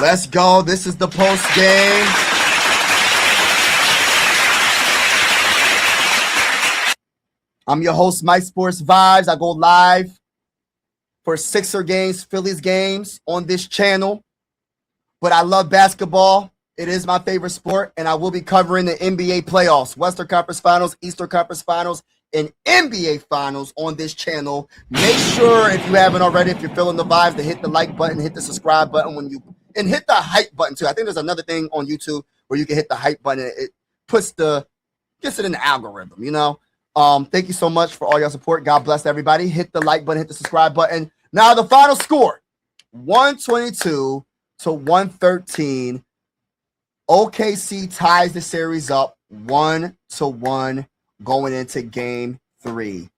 Let's go. This is the post game. I'm your host, Mike Sports Vibes. I go live for Sixer games, Phillies games on this channel. But I love basketball. It is my favorite sport, and I will be covering the NBA playoffs, Western Conference Finals, Eastern Conference Finals, and NBA Finals on this channel. Make sure, if you haven't already, if you're feeling the vibes, to hit the like button, hit the subscribe button and hit the hype button too. I think there's another thing on YouTube where you can hit the hype button. It gets it in the algorithm, you know. Thank you so much for all your support. God bless everybody. Hit the like button, hit the subscribe button. Now the final score, 122-113. OKC ties the series up 1-1 going into game 3.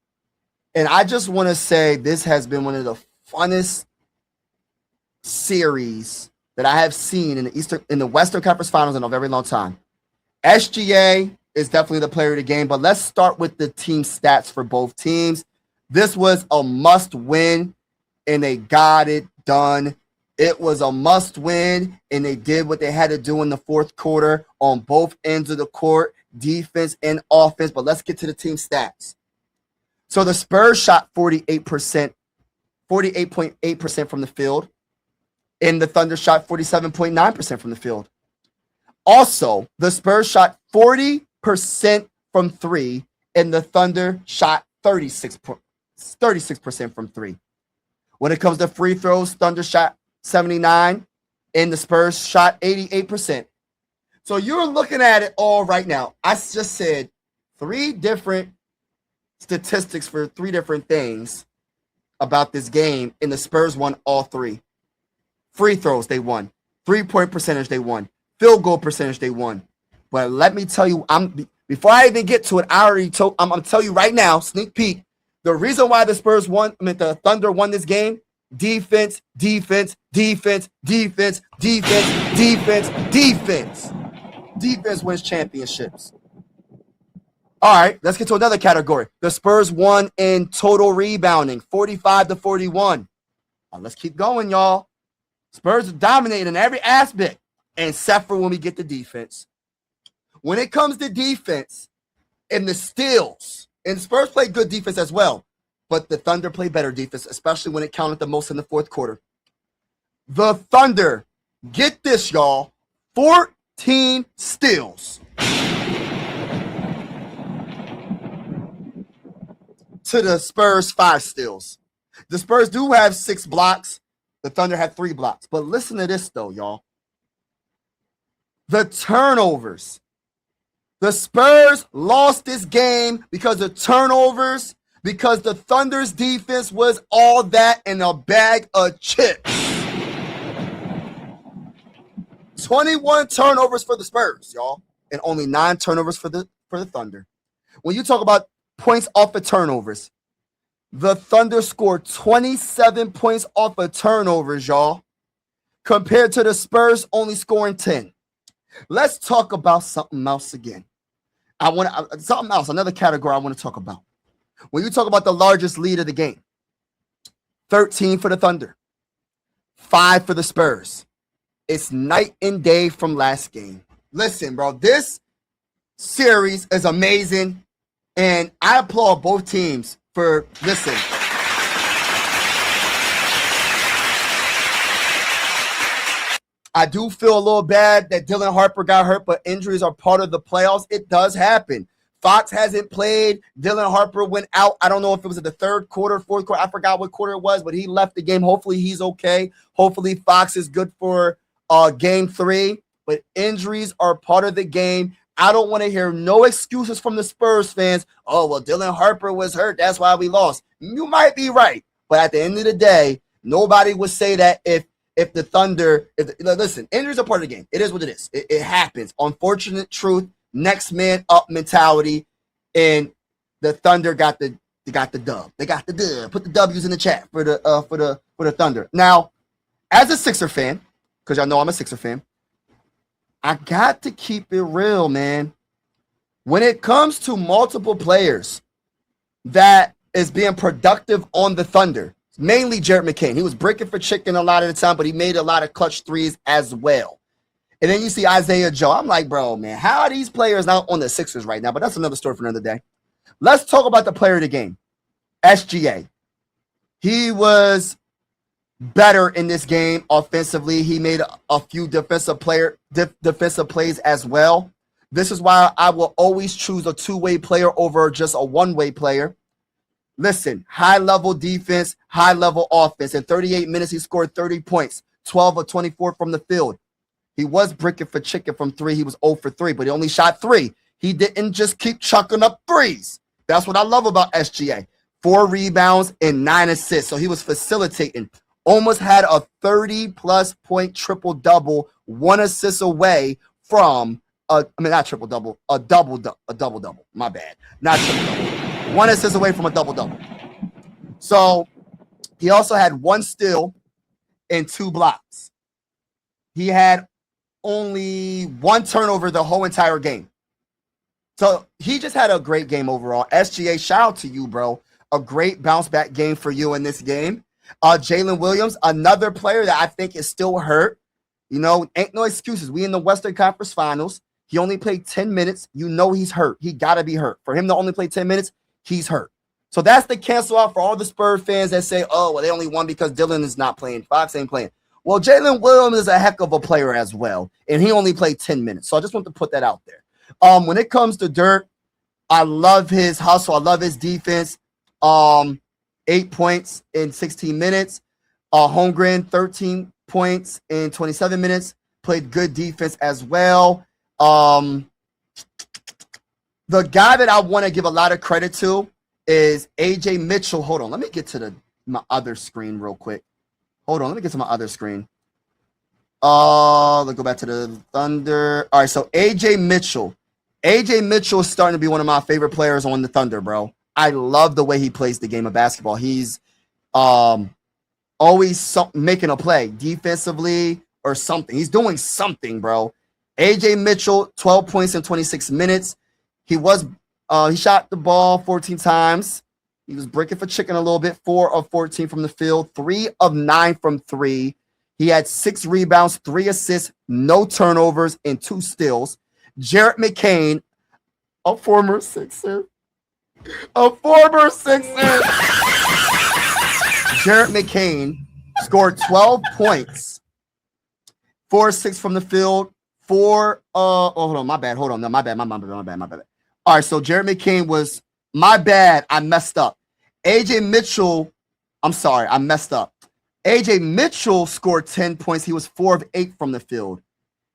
And I just want to say this has been one of the funnest series that I have seen in the Western Conference Finals in a very long time. SGA is definitely the player of the game, but let's start with the team stats for both teams. This was a must win, and they got it done. It was a must win, and they did what they had to do in the fourth quarter on both ends of the court, defense and offense. But let's get to the team stats. So the Spurs shot 48.8% from the field, and the Thunder shot 47.9% from the field. Also, the Spurs shot 40% from three, and the Thunder shot 36% from three. When it comes to free throws, Thunder shot 79, and the Spurs shot 88%. So you're looking at it all right now. I just said 3 different statistics for 3 different things about this game, and the Spurs won all 3. Free throws, they won. 3-point percentage, they won. Field goal percentage, they won. But let me tell you, before I even get to it, I'm going to tell you right now, sneak peek, the reason why the Thunder won this game, defense. Defense wins championships. All right, let's get to another category. The Spurs won in total rebounding, 45-41. Let's keep going, y'all. Spurs dominated in every aspect, except for when we get to defense. When it comes to defense and the steals, and Spurs played good defense as well, but the Thunder played better defense, especially when it counted the most in the fourth quarter. The Thunder, get this, y'all, 14 steals to the Spurs 5 steals. The Spurs do have 6 blocks. The Thunder had 3 blocks. But listen to this, though, y'all. The turnovers. The Spurs lost this game because of turnovers, because the Thunder's defense was all that in a bag of chips. 21 turnovers for the Spurs, y'all, and only 9 turnovers for the Thunder. When you talk about points off of turnovers, the Thunder scored 27 points off of turnovers, y'all, compared to the Spurs only scoring 10. Let's talk about something else again. Another category I want to talk about. When you talk about the largest lead of the game, 13 for the Thunder, 5 for the Spurs. It's night and day from last game. Listen, bro, this series is amazing, and I applaud both teams for, listen. I do feel a little bad that Dylan Harper got hurt, but injuries are part of the playoffs. It does happen. Fox hasn't played. Dylan Harper went out. I don't know if it was in the third quarter, fourth quarter. I forgot what quarter it was, but he left the game. Hopefully he's okay. Hopefully Fox is good for game 3. But injuries are part of the game. I don't want to hear no excuses from the Spurs fans. Oh, well, Dylan Harper was hurt. That's why we lost. You might be right. But at the end of the day, nobody would say that if the Thunder, listen, injuries are part of the game. It is what it is. It happens. Unfortunate truth, next man up mentality, and the Thunder got the dub. They got the dub. Put the W's in the chat for the Thunder. Now, as a Sixer fan, because y'all know I'm a Sixer fan, I got to keep it real, man. When it comes to multiple players that is being productive on the Thunder, Mainly Jared McCain. He was breaking for chicken a lot of the time, but he made a lot of clutch threes as well. And then you see Isaiah Joe. I'm like, bro, man, how are these players not on the Sixers right now? But that's another story for another day. Let's talk about the player of the game, SGA. He was better in this game offensively. He made a few defensive plays as well. This is why I will always choose a two-way player over just a one-way player. Listen, high-level defense, high-level offense. In 38 minutes, he scored 30 points, 12 of 24 from the field. He was bricking for chicken from three. He was 0 for 3, but he only shot 3. He didn't just keep chucking up threes. That's what I love about SGA. 4 rebounds and 9 assists. So he was facilitating. Almost had a 30-plus point triple-double, 1 assist away from, not triple-double, a double-double. My bad. Not triple-double. 1 assist away from a double-double. So he also had 1 steal and 2 blocks. He had only 1 turnover the whole entire game. So he just had a great game overall. SGA, shout out to you, bro. A great bounce back game for you in this game. Jalen Williams, another player that I think is still hurt. You know, ain't no excuses. We in the Western Conference Finals. He only played 10 minutes. You know he's hurt. He got to be hurt. For him to only play 10 minutes, he's hurt. So that's the cancel out for all the Spurs fans that say, oh, well, they only won because Dylan is not playing. Fox ain't playing. Well, Jalen Williams is a heck of a player as well, and he only played 10 minutes. So I just want to put that out there. When it comes to Dirk, I love his hustle. I love his defense. 8 points in 16 minutes. Holmgren, 13 points in 27 minutes. Played good defense as well. The guy that I want to give a lot of credit to is AJ Mitchell. Hold on. Let me get to my other screen real quick. Hold on. Let me get to my other screen. Let's go back to the Thunder. All right, so AJ Mitchell. AJ Mitchell is starting to be one of my favorite players on the Thunder, bro. I love the way he plays the game of basketball. He's always making a play defensively or something. He's doing something, bro. AJ Mitchell, 12 points in 26 minutes. He shot the ball 14 times. He was breaking for chicken a little bit. 4 of 14 from the field. 3 of 9 from 3. He had 6 rebounds, 3 assists, no turnovers, and 2 steals. Jared McCain, a former Sixer. Jared McCain scored 12 points, 4-6 from the field, 4. Hold on, my bad. Hold on, no, my bad. All right, so Jared McCain was my bad. I messed up. AJ Mitchell, I'm sorry, I messed up. AJ Mitchell scored 10 points. He was 4 of 8 from the field,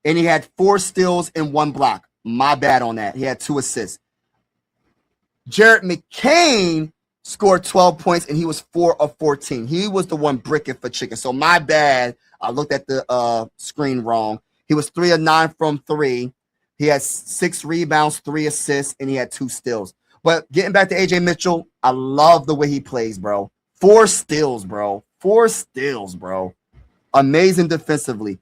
and he had 4 steals and 1 block. My bad on that. He had 2 assists. Jared McCain scored 12 points, and he was 4 of 14. He was the one bricking for chicken. So my bad. I looked at the screen wrong. He was 3 of 9 from 3. He had 6 rebounds, 3 assists, and he had 2 steals. But getting back to AJ Mitchell, I love the way he plays, bro. 4 steals, bro. 4 steals, bro. Amazing defensively.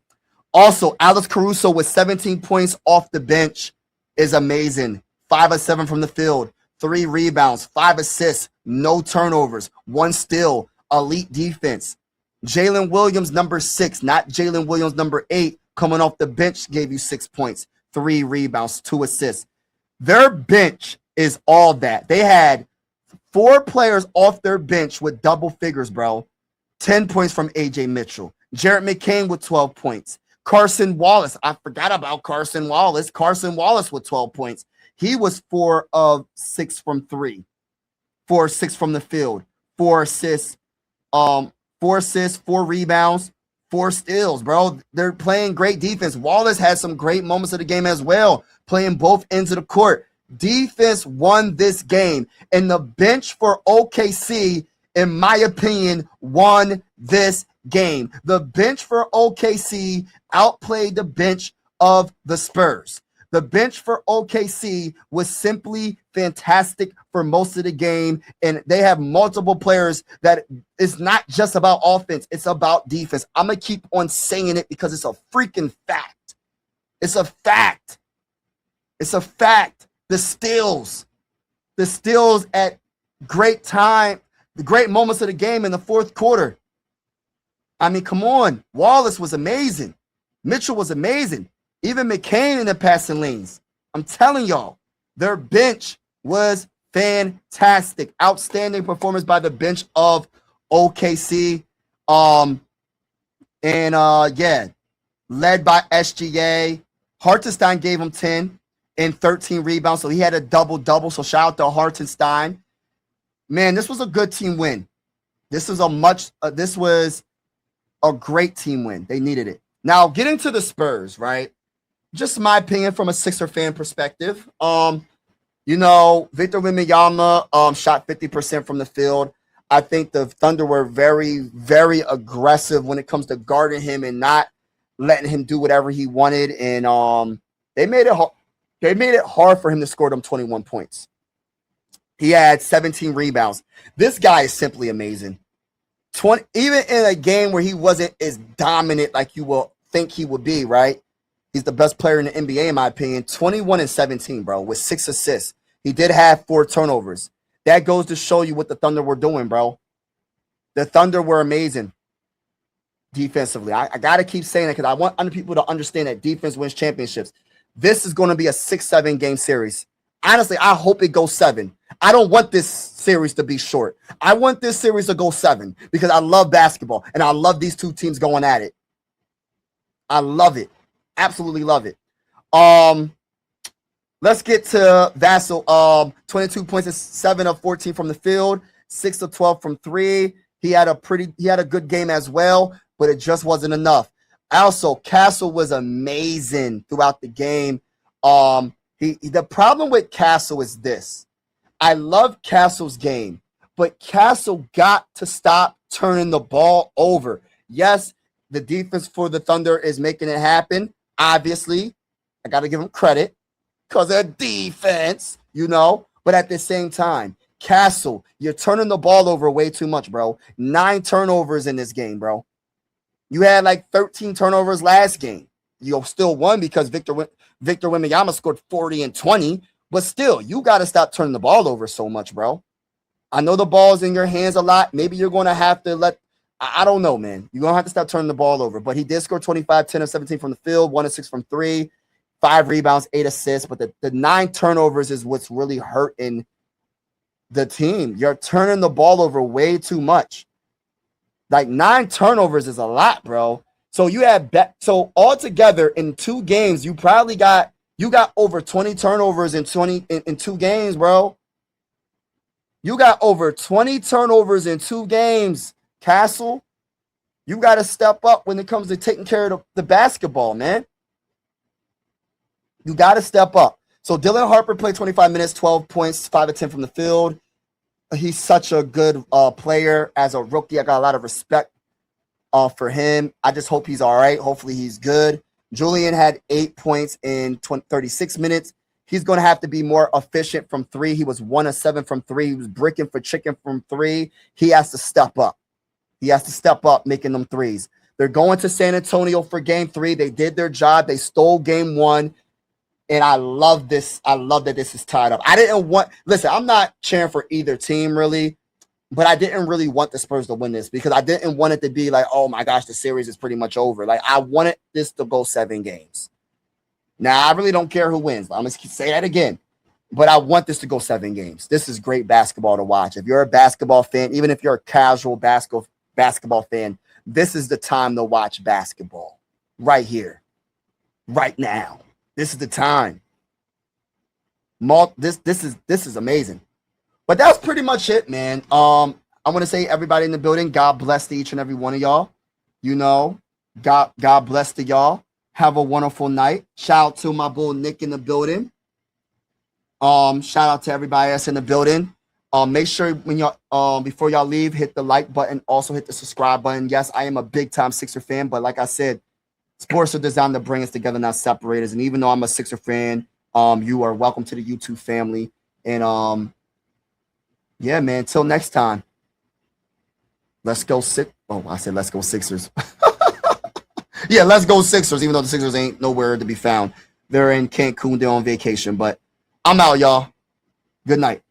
Also, Alex Caruso with 17 points off the bench is amazing. 5 of 7 from the field. 3 rebounds, 5 assists, no turnovers, 1 steal, elite defense. Jalen Williams, number 6, not Jalen Williams, number 8, coming off the bench, gave you 6 points, 3 rebounds, 2 assists. Their bench is all that. They had 4 players off their bench with double figures, bro. 10 points from AJ Mitchell. Jared McCain with 12 points. Carson Wallace. I forgot about Carson Wallace. Carson Wallace with 12 points. He was 4 of 6 from 3. 4 of 6 from the field. 4 assists. 4 assists, 4 rebounds, 4 steals, bro. They're playing great defense. Wallace had some great moments of the game as well, playing both ends of the court. Defense won this game, and the bench for OKC, in my opinion, won this game. The bench for OKC outplayed the bench of the Spurs. The bench for OKC was simply fantastic for most of the game, and they have multiple players that it's not just about offense, it's about defense. I'm going to keep on saying it because it's a freaking fact. It's a fact. It's a fact. The steals at great time. The great moments of the game in the fourth quarter. I mean, come on. Wallace was amazing. Mitchell was amazing. Even McCain in the passing lanes. I'm telling y'all, their bench was fantastic. Outstanding performance by the bench of OKC. Yeah, led by SGA. Hartenstein gave him 10 and 13 rebounds, so he had a double-double. So shout out to Hartenstein. Man, this was a good team win. This was a great team win. They needed it. Now, getting to the Spurs, right? Just my opinion from a Sixer fan perspective. Victor Wembanyama shot 50% from the field. I think the Thunder were very, very aggressive when it comes to guarding him and not letting him do whatever he wanted. And they made it hard for him to score them 21 points. He had 17 rebounds. This guy is simply amazing. Even in a game where he wasn't as dominant like you will think he would be, right? He's the best player in the NBA, in my opinion. 21 and 17, bro, with 6 assists. He did have 4 turnovers. That goes to show you what the Thunder were doing, bro. The Thunder were amazing defensively. I got to keep saying it because I want other people to understand that defense wins championships. This is going to be a 6-7 game series. Honestly, I hope it goes 7. I don't want this series to be short. I want this series to go 7 because I love basketball and I love these two teams going at it. I love it. Absolutely love it. Let's get to Vassell. 22 points, 7 of 14 from the field, 6 of 12 from 3. He had a good game as well, but it just wasn't enough. Also, Castle was amazing throughout the game. The problem with Castle is this. I love Castle's game, but Castle got to stop turning the ball over. Yes, the defense for the Thunder is making it happen. Obviously, I got to give them credit because of defense, But at the same time, Castle, you're turning the ball over way too much, bro. 9 turnovers in this game, bro. You had like 13 turnovers last game. You still won because Victor Wembanyama scored 40 and 20. But still, you got to stop turning the ball over so much, bro. I know the ball's in your hands a lot. Maybe you're going to have to I don't know, man. You're going to have to stop turning the ball over. But he did score 25, 10 of 17 from the field, 1 of 6 from 3, 5 rebounds, 8 assists. But the 9 turnovers is what's really hurting the team. You're turning the ball over way too much. Like 9 turnovers is a lot, bro. So you had so altogether in 2 games, you probably got over 20 turnovers in 2 games, bro. You got over 20 turnovers in 2 games, Castle. You got to step up when it comes to taking care of the basketball, man. You got to step up. So Dylan Harper played 25 minutes, 12 points, 5 of 10 from the field. He's such a good player as a rookie. I got a lot of respect for him. I just hope he's all right. Hopefully he's good. Julian had 8 points in 36 minutes. He's going to have to be more efficient from 3. He was 1 of 7 from 3. He was bricking for chicken from 3. He has to step up. He has to step up making them threes. They're going to San Antonio for game 3. They did their job. They stole game 1. And I love this. I love that this is tied up. Listen, I'm not cheering for either team really, but I didn't really want the Spurs to win this because I didn't want it to be like, oh my gosh, the series is pretty much over. Like I wanted this to go 7 games. Now, I really don't care who wins. I'm going to say that again, but I want this to go 7 games. This is great basketball to watch. If you're a basketball fan, even if you're a casual basketball fan, this is the time to watch basketball right here, right now. This is the time. This is amazing. But that's pretty much it, man. I want to say everybody in the building, God bless to each and every one of y'all. God bless to y'all. Have a wonderful night. Shout out to my bull Nick in the building. Shout out to everybody else in the building. Make sure when y'all before y'all leave, hit the like button. Also hit the subscribe button. Yes, I am a big time Sixer fan, but like I said, sports are designed to bring us together, not separate us. And even though I'm a Sixer fan, you are welcome to the YouTube family. And yeah, man. Till next time. Let's go I said let's go Sixers. Yeah, let's go Sixers, even though the Sixers ain't nowhere to be found. They're in Cancun, they're on vacation. But I'm out, y'all. Good night.